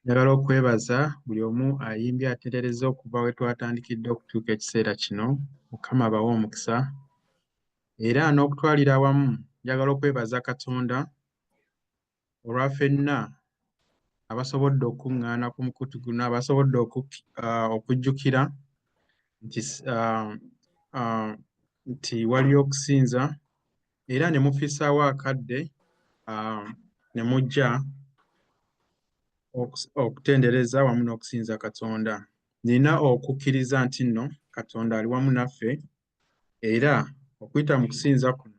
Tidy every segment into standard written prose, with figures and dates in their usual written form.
Njagala okwebaza buli omu ayimbye atereereza okuva we twatandikidde okutuuka ekiseera kino. Mukama abawe omukisa. Era n'okutwalira awamu njagala okwebaza Katonda olwa ffenna abasobodde okuŋŋaana ku mukutu guno, abasobodde okujjukira nti waliyo okusinza era ne mufiissaawo akadde ne mujja okutendereza wamu n'okusinza Katonda. Nina okukkiriza nti nno Katonda ali wamu naffe era okuyita mu kusinza kuno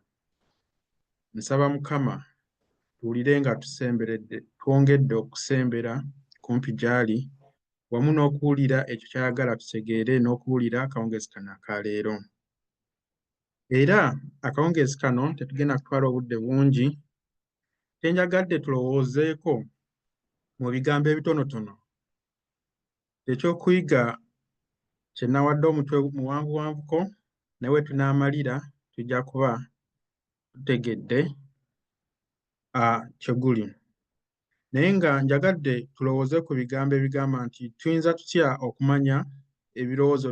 nsaba Mukama tuwulire nga tusemberedde, twongedde okusembera kumpi gy'ali wamu n'okuwulira ekyo ky'ayagala tutegeere n'okuwulira akawungeezi kano aka leero. Era akawungeezi kano tetugenda kutwala obudde bungi, kyenjagadde tulowoozeeko mu bigambo ebitonotono ekyokuyiga kye nawadde omutwe muwanvuwanvuko naye we tunaamalira tujja kuba tutegedde kye guli. Naye nga njagadde tulowooze ku bigambo ebigamba nti tuyinza tutya okumanya ebirowoozo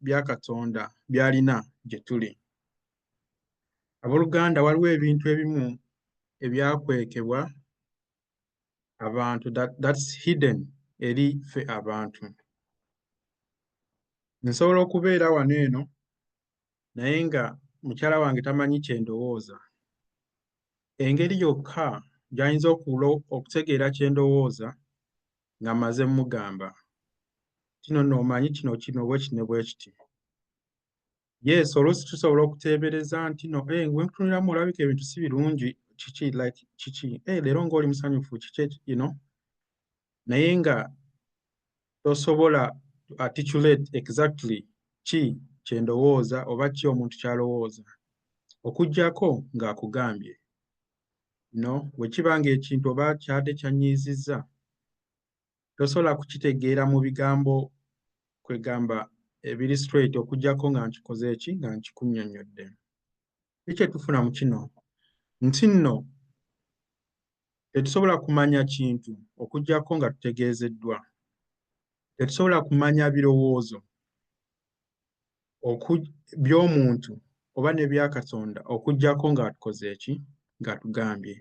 bya Katonda by'alina gye tuli. Abooluganda, waliwo ebintu ebimu ebyakwekebwa abantu, that's hidden eri ffe abantu. Nsobola okubeera wano eno naye nga mukyala wange tamanyi kye ndowooza. Engeri yokka gy'ayinza okutegeera kye ndowooza nga mmaze mugamba kino nno omanyi kino bwe kiti bwe kiti. Yes, oluusi tusobola okuteebereza nti no we nkutunulamu olabika ebintu si birungi, kiki leero ng'oli musanyufu kiki naye nga tosobola articulate exactly ki kye ndowooza oba ki omuntu ky'alowooza okuggyako ng'akugambye. Bwe kiba ng'ekintu oba kyadde kyanyiizizza tosobola kukitegeera mu bigambo kwegamba ebiri straight okuggyako nga nkikoze eki nga nkikunnyonnyodde. Ki kye tufuna mu kino nti nno tetusobola kumanya kintu okuggyako nga tutegeezeddwa. Tetusobola kumanya birowoozo by'omuntu oba n'ebya Katonda okuggyako ng'atukoze eki ng'atugambye.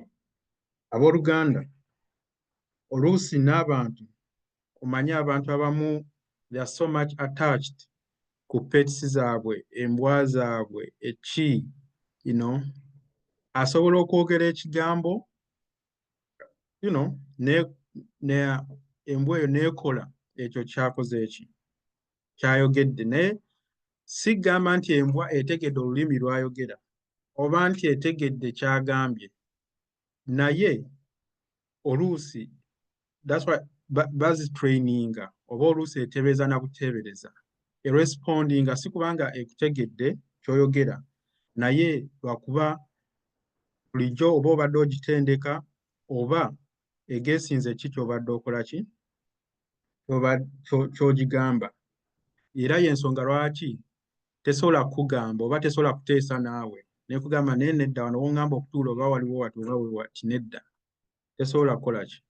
Abooluganda, oluusi n'abantu omanye abantu abamu they are so much attached ku pets zaabwe, embwa zaabwe, asobola okwogera ekigambo embwa eyo n'ekola ekyo ky'akoze eki ky'ayogedde. Naye si gamba nti embwa etegedde olulimi lw'ayogera oba nti etegedde ky'agambye, naye oluusi that's why bazitraininga oba oluusi eteebereza na buteebereza erespondinga si kubanga ekutegedde ky'oyogera naye lwakuba bulijjo oba obadde ogitendeka oba egeesinze ki ky'obadde okola ki ky'ogigamba. Era y'ensonga lwaki tesobola kukugamba oba tesobola kuteesa naawe nekugamba naye nedda wano w'oŋŋamba okutuula oba waliwo wati oba wewati, nedda, tesobola kukola ki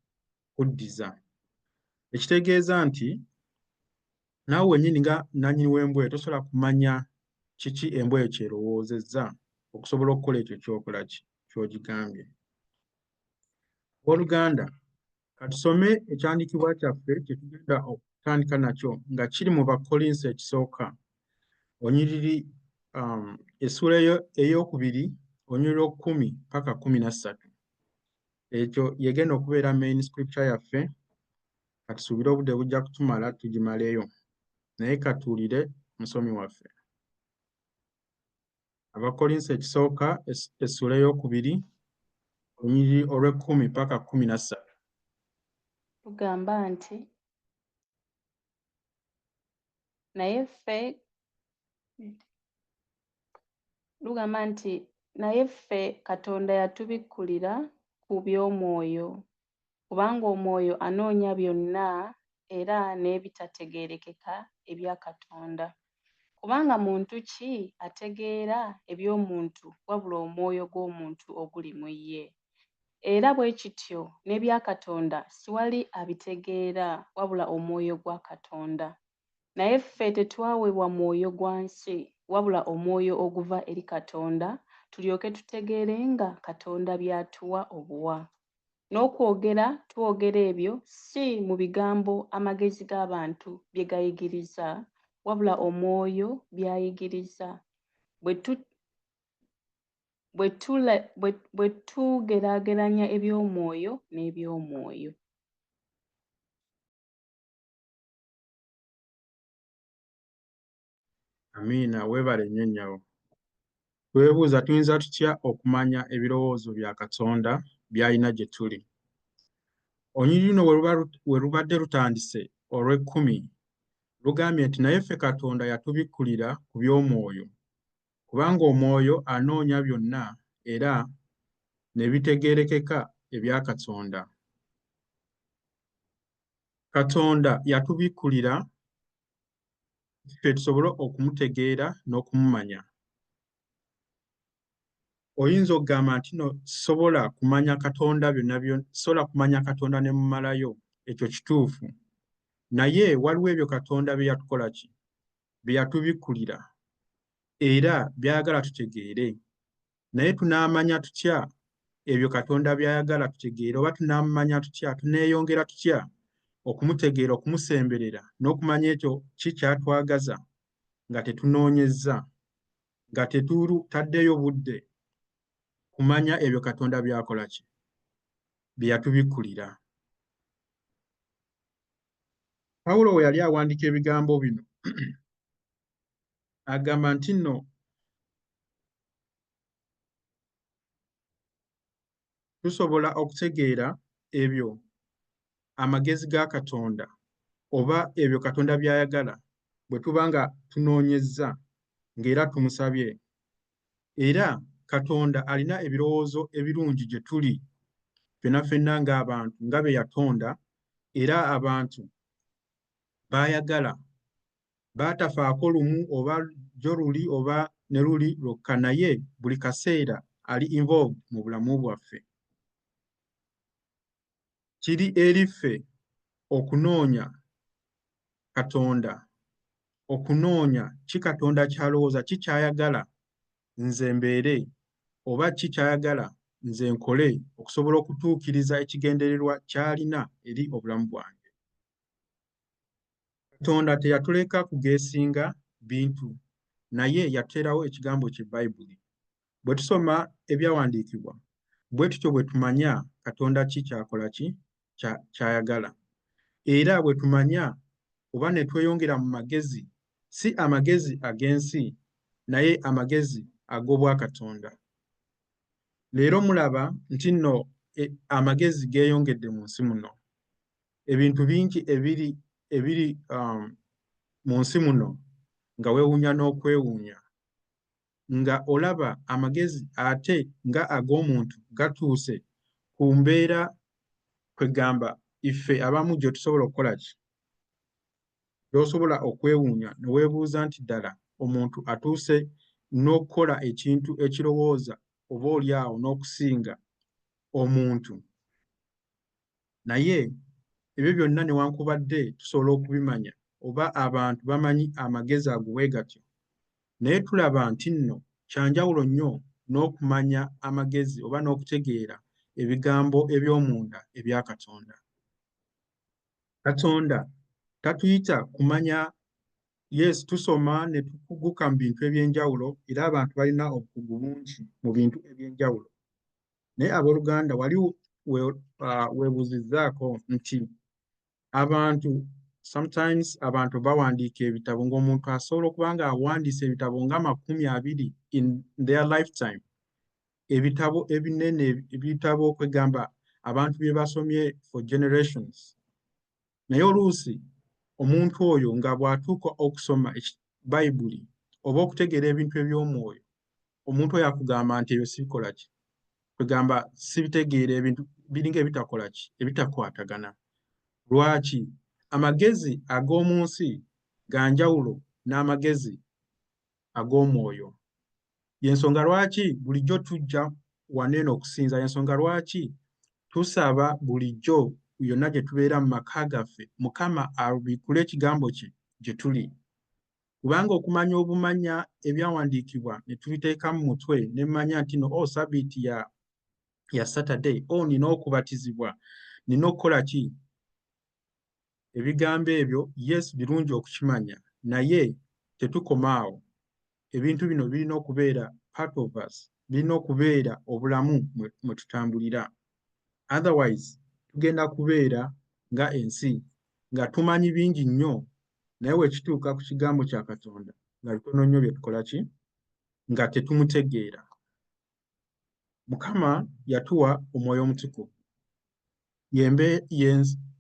kuddiza. Ekitegeeza nti naawe wennyini nga nannyini w'embwa tosobola kumanya kiki embwa eyo ky'erowoozezza okusobola okukola ekyo ky'okola ki ky'ogigambye. Obooluganda, katusome ekyandiikibwa kyaffe kye tugenda okutandika nakyo nga kiri mu Bakolinso ekisooka onyiriri essuula ey'okubiri onyiriri 10 paka 13. Ekyo yegenda okubeera main scripture yaffe. Katusuubire obudde bujja kutumala tugimaleyo, naye katuwulire musomi waffe. Abakolinso ekisooka essuula ey'okubiri onyiriri 10 paka 13. Tugamba nti naye ffe Katonda yatubikkulira ku by'omwoyo, kubanga omwoyo anoonya byonna era n'ebitategeerekeka ebya Katonda. Kubanga muntu ki ategeera eby'omuntu wabula omwoyo gw'omuntu oguli mu ye? Era bwe kityo n'ebya Katonda siwali abitegeera wabula omwoyo gwa Katonda. Naye ffe tetwaweebwa mwoyo gwa nsi wabula omwoyo oguva eri Katonda, tulyoke tutegeerenga Katonda by'atuwa obuwa. N'okwogera twogera ebyo si mu bigambo amagezi g'abantu bye gayigiriza, wabula omwoyo by'ayigiriza. Bwe tugeraageranya eby'omwoyo n'eby'omwoyo. Amiina, weebale nnyo nnyabo. Twebuuza tuyinza tutya okumanya ebirowoozo bya Katonda by'alina gye tuli? Olunyiriri luno we lubadde lutandise olw'ekkumi lugambye nti naye ffe Katonda yatubikkulira ku by'omwoyo, kubanga omwoyo anoonya byonna era ne bitegeerekeka ebya Katonda. Katonda yatubikkulira ffe tusobole okumutegeera n'okumumanya. Oyinza okugamba nti no sobola kumanya Katonda sobola kumanya Katonda ne mumalayo, ekyo kituufu. Naye waliwo ebyo Katonda bye yatukola ki? Bye yatubikkulira era by'ayagala tutegeere. Naye tunaamanya tutya ebyo Katonda by'ayagala tutegeere, oba tunaamumanya tutya, tuneeyongera tutya okumutegeera, okumusemberera n'okumanya ekyo ki ky'atwagaza nga tetunoonyezza, nga tetaddeyo budde kumanya ebyo Katonda by'akola ki? Bye yatubikkulira. Pawulo we yali awandiika ebigambo bino agamba nti nno tusobola okutegeera ebyo amagezi ga Katonda oba ebyo Katonda by'ayagala bwe tuba nga tunoonyezza ng'era tumusabye. Era Katonda alina ebirowoozo ebirungi gye tuli ffenna ffenna ng'abantu nga be yatonda, era abantu b'ayagala baatafaako lumu oba jjo luli oba ne luli lwokka, naye buli kaseera ali involved mu bulamu bwaffe. Kiri eri ffe okunoonya Katonda, okunoonya ki Katonda ky'alowooza, ki ky'ayagala nze mbeere, oba ki ky'ayagala nze nkole okusobola okutuukiriza ekigendererwa ky'alina eri obulamu bwange. Katonda teyatuleka kugeesinga bintu, naye yatuteerawo ekigambo kye Bayibuli. Bwe tusoma ebyawandiikibwa, bwe tutyo bwe tumanya Katonda ki ky'akola ki ky'ayagala. Era bwe tumanya oba ne tweyongera mu magezi, si amagezi ag'ensi, naye amagezi ag'obwakatonda. Leero mulaba nti nno amagezi geeyongedde mu nsi muno. Ebintu bingi ebiri mu nsi muno nga weewuunya n'okwewuunya, nga olaba amagezi ate nga ag'omuntu gatuuse ku mbeera kwegamba ife abamu gye tusobola okukola ki? Gy'osobola okwewuunya ne weebuuza nti ddala omuntu atuuse n'okukola ekintu ekirowooza oba oliawo n'okusinga omuntu. Naye ebyo byonna newankubadde tusobola okubimanya oba abantu bamanyi amagezi ago bwe gatyo, naye tulaba nti nno kyanjawulo nnyo n'okumanya amagezi oba n'okutegeera ebigambo eby'omunda ebya Katonda. Katonda tatuyita kumanya, yes, tusoma ne tukuguka mu bintu eby'enjawulo era abantu balina obukugu bungi mu bintu eby'enjawulo. Naye abooluganda wali weebuuzizzaako nti sometimes abantu bawandiika ebitabo, ng'omuntu asobola okuba nga awandiise ebitabo nga 20 in their lifetime. Ebitabo ebinene, ebitabo kwegamba abantu bye basomye for generations. Naye oluusi omuntu oyo nga bw'atuuka okusoma Bayibuli oba okutegeera ebintu eby'omwoyo, omuntu oyo akugamba nti ebyo sibikola ki? Kwegamba sibitegeera, ebintu biringa ebitakola ki? Ebitakwatagana. Lwaki? Amagezi ag'omu nsi ga njawulo n'amagezi ag'omwoyo. Y'ensonga lwaki bulijjo tujja waneeno okusinza, y'ensonga lwaki tusaba bulijjo yonna gye tubeera mu maka gaffe Mukama abikkule ekigambo kye gye tuli. Kubanga okumanya obumanya ebyawandiikibwa ne tubiteeka mu mutwe ne mmanya nti no Sabiiti ya Saturday, nina okubatizibwa, nina okukola ki? Ebigambo ebyo yes birungi okukimanya, naye tetukoma awo. Ebintu bino birina okubeera part of us, birina okubeera obulamu mwe tutambulira. Otherwise tugenda kubeera nga ensi nga tumanyi bingi nnyo naye wekituuka ku kigambo kya Katonda nga bitono nnyo bye tukola ki? Nga tetumutegeera. Mukama yatuwa Omwoyo Omutukuvu.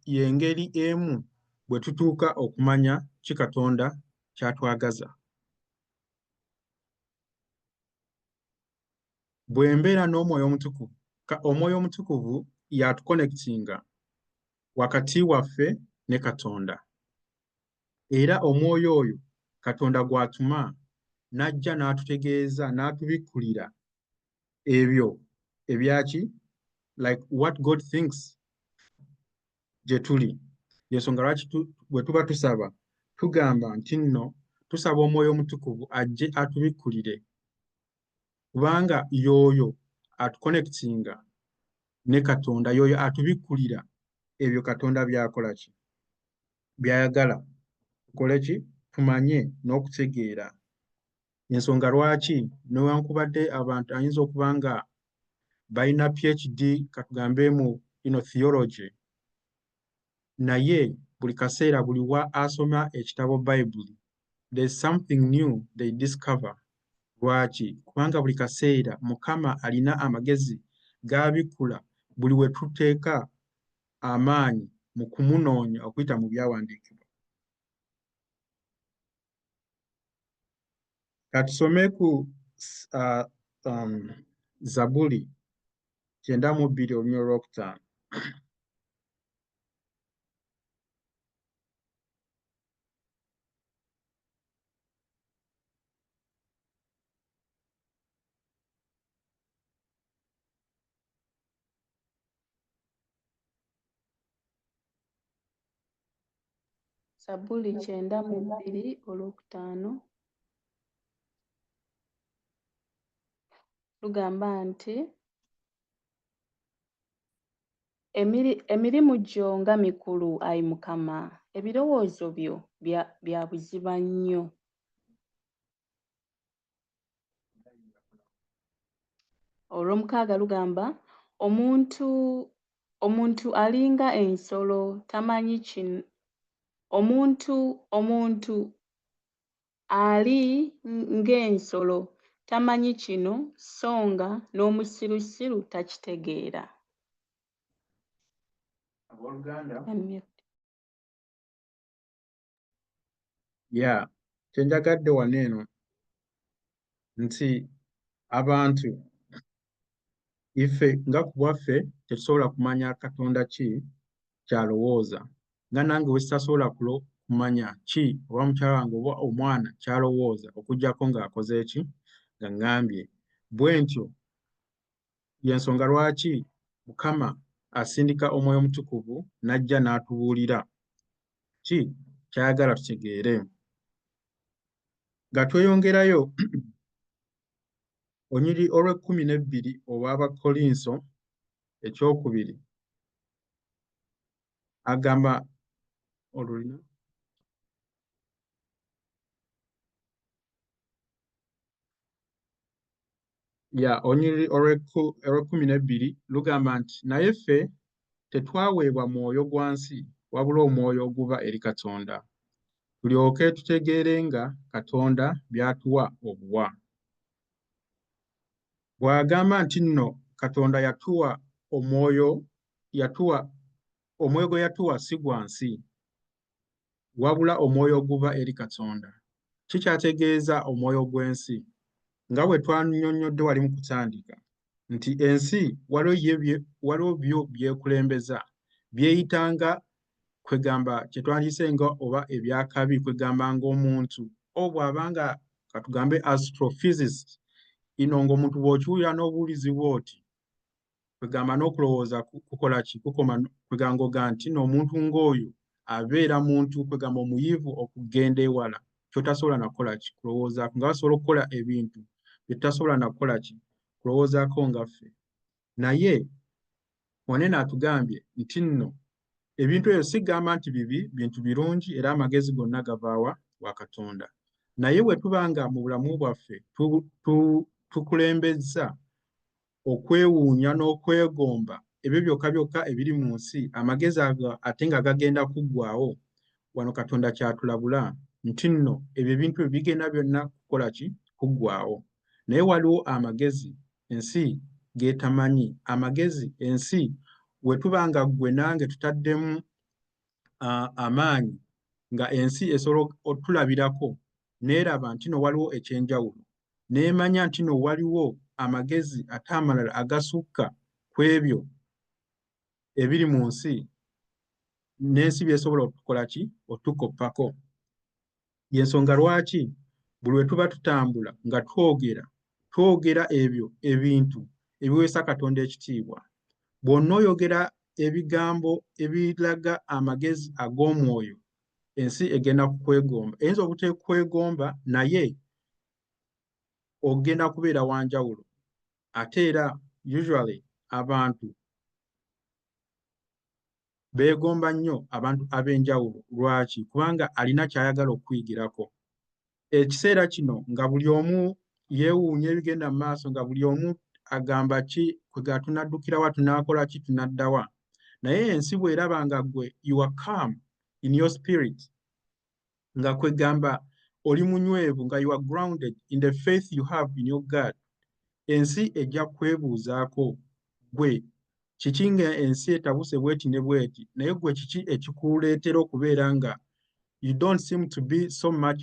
Y'engeri emu bwe tutuuka okumanya ki Katonda ky'atwagaza. Bwe mbeera n'Omwoyo Omutukuvu, Omwoyo Omutukuvu y'atuconnectinga wakati waffe ne Katonda. Era omwoyo oyo Katonda gw'atuma n'ajja n'atutegeeza n'atubikkulira ebyo ebyaki? Like what God thinks gye tuli. Y'ensonga lwaki bwe tuba tusaba tugamba nti nno tusaba Omwoyo Omutukuvu ajje atubikkulire. Kubanga y'oyo atuconnectinga ne Katonda, y'oyo atubikkulira ebyo Katonda by'akola ki? By'ayagala tukole ki? Tumanye n'okutegeera. Ensonga lwaki newankubadde abantu ayinza okuba nga balina PhD katugambe mu theology, naye buli kaseera buli wa asoma ekitabo Bayibuli, there's something new they discover. Lwaki? Kubanga buli kaseera Mukama alina amagezi g'abikkula buli we tuteeka amaanyi mu kumunoonya okuyita mu byawandiikibwa. Katusome ku Zabuli 92:5. Zabuli 92:5 lugamba nti emirimu gyo nga mikulu, Ayi Mukama, ebirowoozo byo bya buziba nnyo. Olw'omukaaga lugamba omuntu alinga ensolo tamanyi kino. Omuntu ali ng'ensolo tamanyi kino, songa n'omusirusiru takitegeera. Abooluganda, kyenjagadde wano eno nti abantu ife nga ku bwaffe tetusobola kumanya Katonda ki ky'alowooza, nga nange we sitasobola kumanya ki oba mukyala wange oba omwana ky'alowooza okuggyako ng'akoze eki? Nga ŋŋambye. Bwe ntyo y'ensonga lwaki Mukama asindika Omwoyo Omutukuvu n'ajja n'atubuulira ki ky'ayagala tutegeere. Nga tweyongerayo Onyiri olw'12 olw'Abakolinso ekyokubiri agamba olulina Onyiri olw'12 lugamba nti naye ffe tetwaweebwa mwoyo gwa nsi wabula omwoyo oguva eri Katonda, tulyoke tutegeerenga Katonda by'atuwa obuwa. Bw'agamba nti nno Katonda yatuwa omwoyo gwe yatuwa si gwa nsi wabula omwoyo oguva eri Katonda. Kikyategeeza omwoyo gw'ensi nga bwe twannyonnyodde wali mu kutandika nti ensi waliwo byo byekulembeza byeyitanga kwegamba kye twandiyise nga oba ebyakabi kwegamba ng'omuntu bw'abanga katugambe astrophysicist ng'omuntu bw'okiwulira n'obuulizibwa oti kwegamba n'okulowooza kukola ki kukoma kwegamba nti n'omuntu ng'oyo abeera muntu kwegamba omuyivu okugenda ewala kyotasobola nakukola ki kulowoozaako nga basobola okukola ebintu bye tutasobola nakukola ki kulowoozaako nga ffe naye Wanene atugambye nti nno ebintu ebyo sigamba nti bibi bintu birungi era amagezi gonna gavaawa wa Katonda naye bwe tuba nga mu bulamu bwaffe tukulembeza okwewuunya n'okwegomba ebyo byokka byokka ebiri mu nsi amagezi ago ate nga gagenda kuggwaawo wano Katonda kyatulabula nti nno ebyo ebintu ebyo bigenda byonna kukola ki kuggwaawo naye waliwo amagezi ensi geetamanyi amagezi ensi bwe tuba nga ggwe nange tutaddemu amaanyi nga ensi esobola otulabirako neeraba nti no waliwo ekyenjawulo neemanya nti no waliwo amagezi ate amalala agasukka ku ebyo ebiri mu nsi n'ensi byesobola okukola ki otukoppako y'ensonga lwaki buli lwe tuba tutambula nga twogera ebyo ebintu ebiweesa Katonda ekitiibwa bw'onna oyogera ebigambo ebiraga amagezi ag'omwoyo ensi egenda kukwegomba eyinza obutekwegomba naye ogenda kubeera wanjawulo ate era usually abantu beegomba nnyo abantu ab'enjawulo lwaki kubanga alina ky'ayagala okuyigirako ekiseera kino nga buli omu yeewuunya ebigenda mu maaso nga buli omu agamba ki kwega tunaddukirawa tunaakola ki tunaddawa naye ensi bw'eraba nga ggwe you are calm in your spirit nga kwegamba oli munywevu nga you are grounded in the faith you have in your God ensi ejja kwebuuzaako gwe kiki nga ensi etabuse bweti ne bweti naye gwe kiki ekikuleetera okubeera nga you don't seem to be so much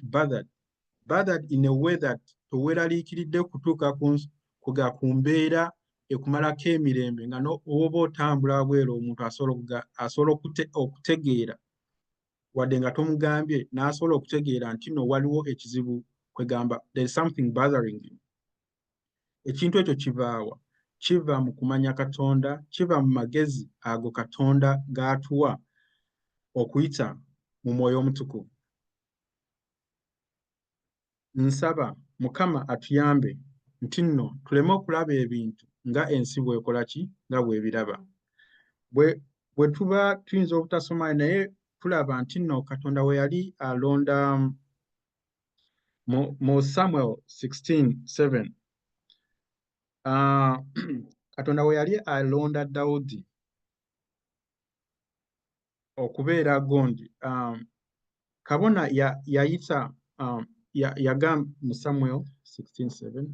bothered in a way that toweeraliikiridde kutuuka ku mbeera ekumalako emirembe nga oba otambula bwera omuntu asobola okutegeera wadde nga tomugambye n'asobola okutegeera nti no waliwo ekizibu kwegamba there is something bothering you ekintu ekyo kivaawa kiva mu kumanya Katonda kiva mu magezi ago Katonda g'atuwa okuyita mu Mwoyo Omutukuvu nsaba Mukama atuyambe nti nno tuleme okulaba ebintu nga ensi bw'ekola ki nga bw'ebiraba bwe tuba tuyinza obutasoma naye tulaba nti nno Katonda we yali alonda mu Samuel 16:7 Katonda we yali alonda Dawudi okubeera gondi kabona yayita yagamba mu Samuel 16:7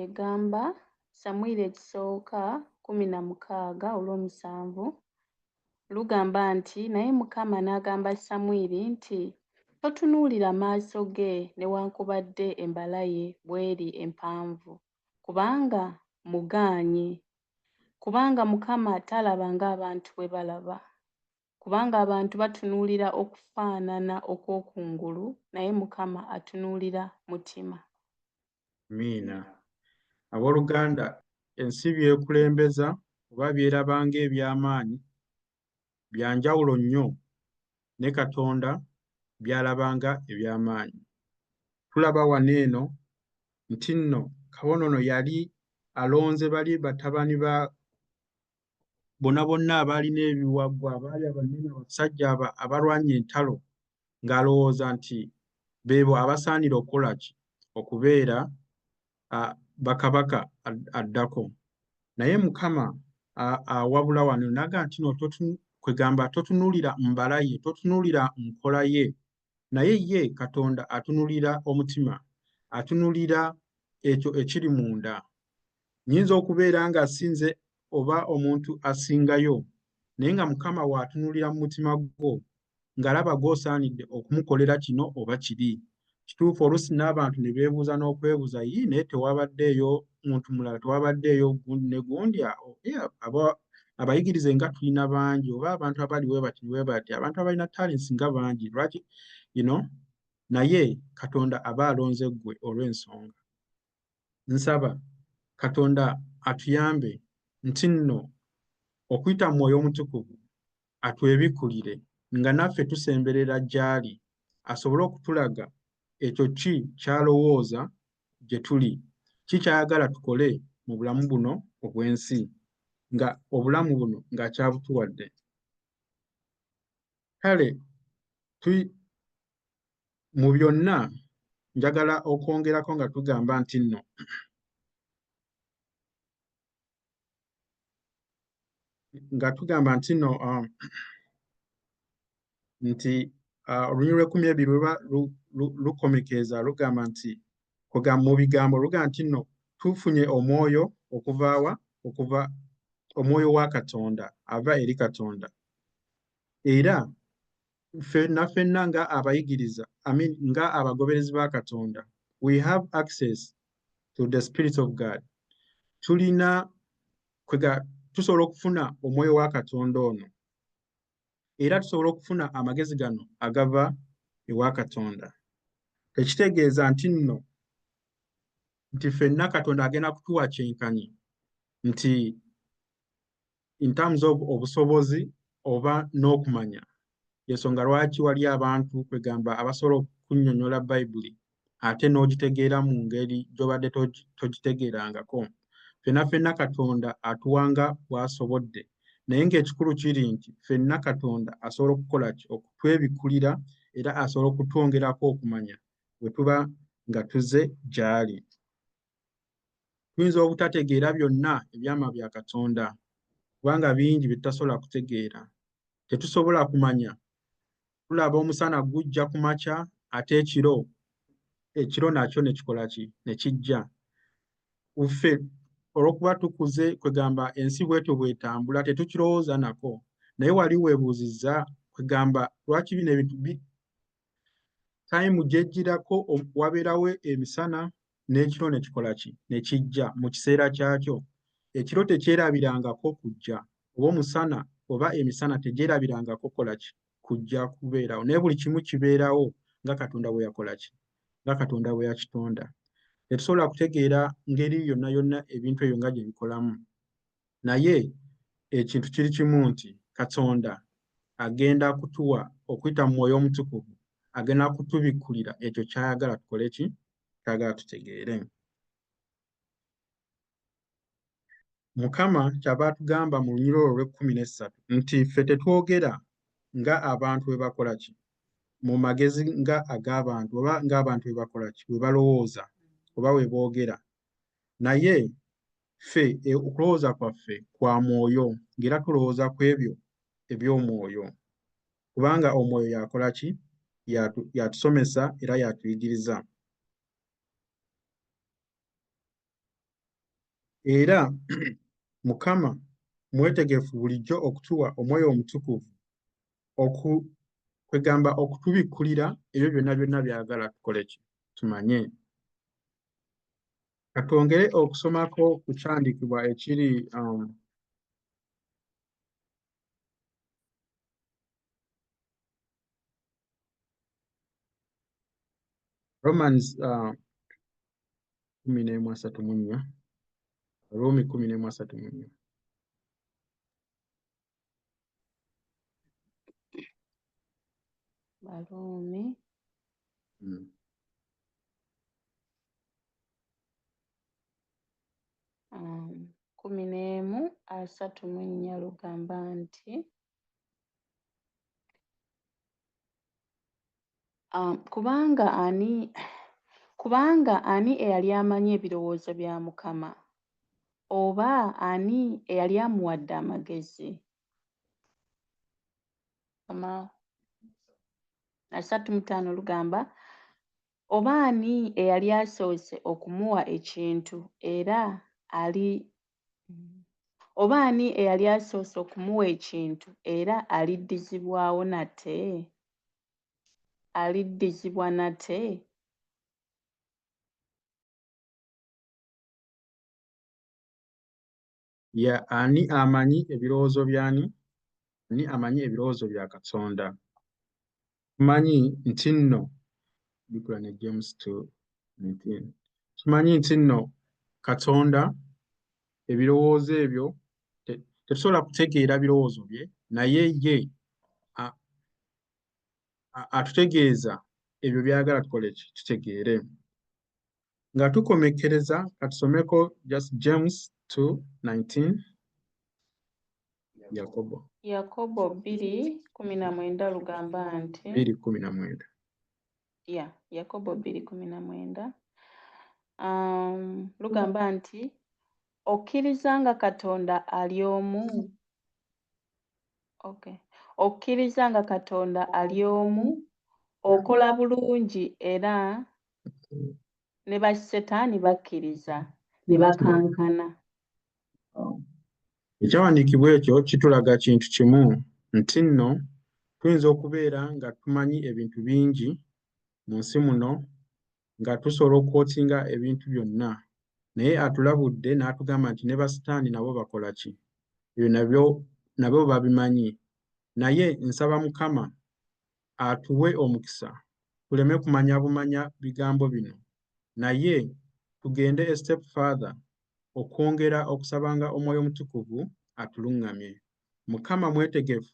egamba Samwiri ekisooka 16:7 lugamba nti naye Mukama n'agamba Samwiri nti totunuulira maaso ge newankubadde embala ye bw'eri empanvu kubanga mugaanye kubanga Mukama talaba ng'abantu bwe balaba kubanga abantu batunuulira okufaanana okw'okungulu naye Mukama atunuulira mutima. Miina abooluganda ensi byekulembeza oba byeraba ng'ebyamaanyi bya njawulo nnyo ne Katonda byalabanga ebyamaanyi tulaba wano eno nti nno kabona ono yali alonze bali batabani ba bonna abaalina ebiwagwa abaali abanene abasajja abalwanya entalo ng'alowooza nti beebo abasaanira okukola ki okubeera bakabaka addako naye Mukama awabula wano naga nti no kwegamba totunuulira mbala ye totunuulira nkola ye naye ye Katonda atunuulira omutima atunuulira ekyo ekiri munda nnyinza okubeera nga asinze oba omuntu asingayo naye nga Mukama w'atunuulira mu mutima gwo ng'alaba gw'osaanidde okumukolera kino oba kiri kituufu oluusi n'abantu ne beebuuza n'okwebuuza naye tewabaddeeyo muntu mulala tewabaddeeyo gundi ne gundi abayigirize nga tulina bangi oba abantu abali we bati abantu abalina talents nga bangi lwaki naye Katonda aba alonze ggwe olw'ensonga. Nsaba Katonda atuyambe nti nno okuyita mu Mwoyo Omutukuvu atwebikulire nga naffe tusemberera gy'ali asobole okutulaga ekyo ki ky'alowooza gye tuli, ki ky'ayagala tukole mu bulamu buno obw'ensi, nga obulamu buno ng'akyabutuwadde. Kale mu byonna njagala okwongerako nga tugamba nti nno olunyi lw'12 luba lukomekeeza lugamba nti mu bigambo lugamba nti nno tufunye omwoyo okuva omwoyo wa Katonda ava eri Katonda, era ffenna nga abayigiriza nga abagoberezi ba Katonda we have access to the Spirit of God. Tusobola okufuna omwoyo wa Katonda ono era tusobola okufuna amagezi gano agava ewa Katonda. Tekitegeeza nti ffenna Katonda agenda kutuwa kyenkanyi nti in terms of obusobozi oba n'okumanya. Yensonga lwaki wali abantu kwegamba abasobola okunnyonnyola Bayibuli ate n'ogitegeera mu ngeri gy'obadde togitegeerangako. Ffenna Katonda atuwanga bw'asobodde, naye ng'ekikulu kiri nti ffenna Katonda asobola okukola ki? Okutwebikulira era asobola okutwongerako okumanya bwe tuba nga tuzze gy'ali. Tuyinza obutategeera byonna ebyama bya Katonda kubanga bingi bye tutasobola kutegeera. Tetusobola kumanya, tulaba omusana gujja ku makya ate ekiro nakyo ne kikola ki? Ne kijja. Ffe olw'okuba tukuze kwegamba ensi bwetyo bw'etambula tetukirowooza nako, naye wali weebuuzizza kwegamba lwaki bino ebintu tayimu gy'ejjirako wabeerawo emisana n'ekiro ne kikola ki? Ne kijja mu kiseera kyakyo. Ekiro tekyerabirangako kujja, oba omusana oba emisana tegyerabirangako kola ki? Kujja kubeerawo, naye buli kimu kibeerawo nga Katonda bwe yakola ki? Nga Katonda bwe yakitonda. Tetusobola kutegeera ngeri yonna ebintu ebyo nga gye bikolamu, naye ekintu kiri kimu nti Katonda agenda kutuwa okuyita mu Mwoyo Omutukuvu, agenda kutubikkulira ekyo ky'ayagala tukole ki? Ky'ayagala tutegeere. Mukama ky'ava atugamba mu lunyiriri olwo olw'13 nti ffe tetwogera nga abantu bwe bakola ki? Mu magezi nga ag'abantu oba ng'abantu bwe bakola ki? Bwe balowooza oba we boogera, naye ffe okulowooza kwaffe kwa mwoyo ng'era tulowooza ku ebyo eby'omwoyo, kubanga omwoyo yakola ki? Yatusomesa era yatuyigiriza. Era Mukama mwetegefu bulijjo okutuwa omwoyo omutukuvu kwegamba okutubikkulira ebyo byonna by'ayagala tukole ki? Tumanye. Katwongere okusomako ku kyandikibwa ekiri Romans 14:34. Rumi 14:34. Barumi 11:34 lugamba nti kubanga ani eyali amanyi ebirowoozo bya Mukama, oba ani eyali amuwadde amagezi? 3:5 lugamba oba ani eyali asoose okumuwa ekintu era aliddizibwawo nate? Aliddizibwa nate? Ani amanyi ebirowoozo byani? Ani amanyi ebirowoozo bya Katonda? Tumanyi nti nno bikola ne James 2:19. Tumanyi nti nno Katonda ebirowoozo ebyo tetusobola kutegeera birowoozo bye, naye ye atutegeeza ebyo byagala tukole tutegeere. Nga tukomekkereza katusomeko just James 2:19. Yakobo 2:19 lugamba nti 2:19. Yakobo 2:19 lugamba nti okkiriza Katonda ali omu. Okkiriza Katonda ali omu, okola bulungi era ne bassetaani bakkiriza ne bakankana. Ekyawandiikibwa ekyo kitulaga kintu kimu nti nno tuyinza okubeera nga tumanyi ebintu bingi mu nsi muno nga tusobola okwotinga ebintu byonna, naye atulabudde n'atugamba nti ne basitaani nabo bakola ki? Ebyo nabo babimanyi. Naye nsaba Mukama atuwe omukisa tuleme kumanya bumanya bigambo bino, naye tugende a step further okwongera okusabanga Omwoyo Omutukuvu atuluŋŋamye. Mukama mwetegefu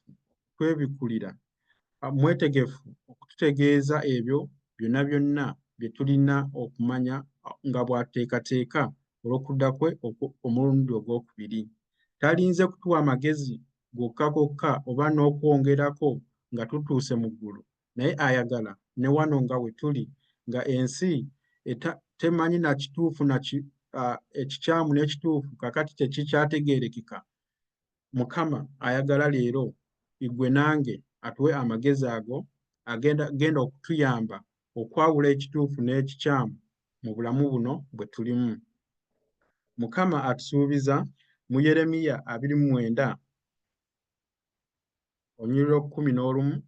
twebikulira, mwetegefu okututegeeza ebyo byonna byonna bye tulina okumanya nga bw'ateekateeka olw'okudda kwe omulundi ogwokubiri. Talinze kutuwa amagezi gokka gokka oba n'okwongerako nga tutuuse mu ggulu, naye ayagala ne wano nga we tuli, nga ensi temanyi na kituufu ekikyamu n'ekituufu kakati tekikyategeerekeka. Mukama ayagala leero igwe nange atuwe amagezi ago agenda okutuyamba okwawula ekituufu n'ekikyamu mu bulamu buno bwe tulimu. Mukama atusuubiza mu Yeremiya 29 onyiriro 11.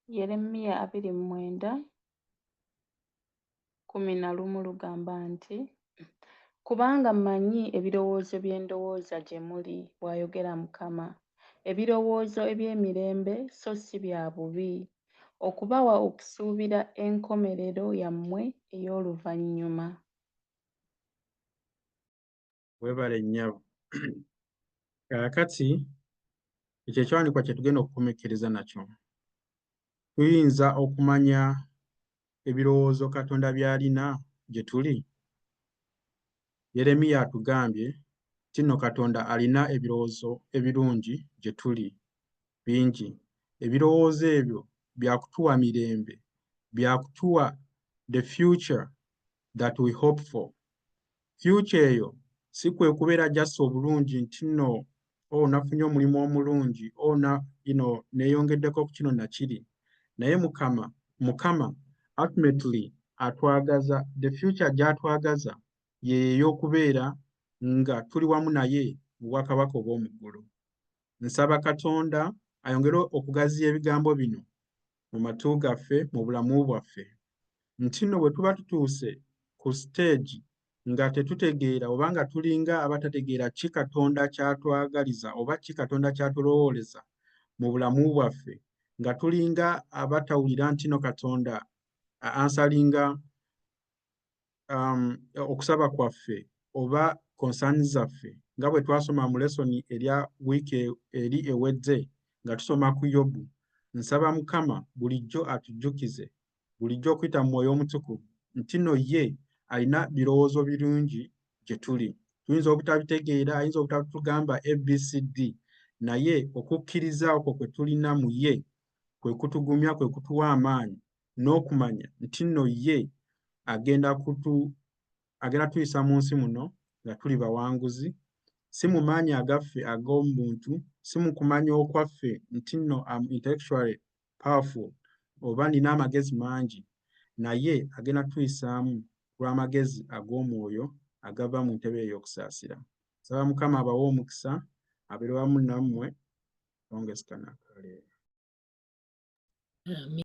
Yeremiya 29:11 lugamba nti kubanga mmanyi ebirowoozo bye ndowooza gye muli, bw'ayogera Mukama, ebirowoozo eby'emirembe so si bya bubi, okubawa okusuubira enkomerero yammwe ey'oluvannyuma. Weebale nnyabo. Kaakati ekyo ekyawandiikibwa kye tugenda okukomekkereza nakyo. Tuyinza okumanya ebirowoozo Katonda by'alina gye tuli? Yeremiya atugambye nti nno Katonda alina ebirowoozo ebirungi gye tuli bingi. Ebirowoozo ebyo byakutuwa mirembe, byakutuwa the future that we hope for. Future eyo si kwe kubeera just obulungi nti nno nafunye omulimu omulungi neeyongeddeko ku kino nakiri, naye Mukama ultimately atwagaza, the future gy'atwagaza y'ey'okubeera nga tuli wamu naye mu bwakabaka obw'omu ggulu. Nsaba Katonda ayongere okugaziya ebigambo bino mu matu gaffe, mu bulamu bwaffe, nti nno bwe tuba tutuuse ku stage nga tetutegeera oba nga tulinga abatategeera ki Katonda ky'atwagaliza oba ki Katonda ky'atulowooleza mu bulamu bwaffe, nga tulinga abatawulira nti nno Katonda ansalinga okusaba kwaffe oba konsaani zaffe, nga bwe twasoma mu lesoni erya wiiki eri ewedde nga tusoma ku Yobu. Nsaba Mukama bulijjo atujjukize, bulijjo okuyita mu Mwoyo Omutukuvu nti nno ye alina birowoozo birungi gye tuli. Tuyinza obutabitegeera, ayinza obutatugamba ABCD, naye okukkiriza okwo kwe tulina mu ye kwe kutugumya, kwe kutuwa amaanyi n'okumanya nti nno ye agenda tuyisa mu nsi muno nga tuli bawanguzi, si mu maanyi agaffe ag'omuntu, si mu kumanya okwaffe nti nno intellectually powerful oba nina amagezi mangi, naye agenda tuyisaamu lw'amagezi ag'omwoyo agava mu ntebe ey'okusaasira. Nsaba Mukama abawe omukisa, abeere wamu nammwe.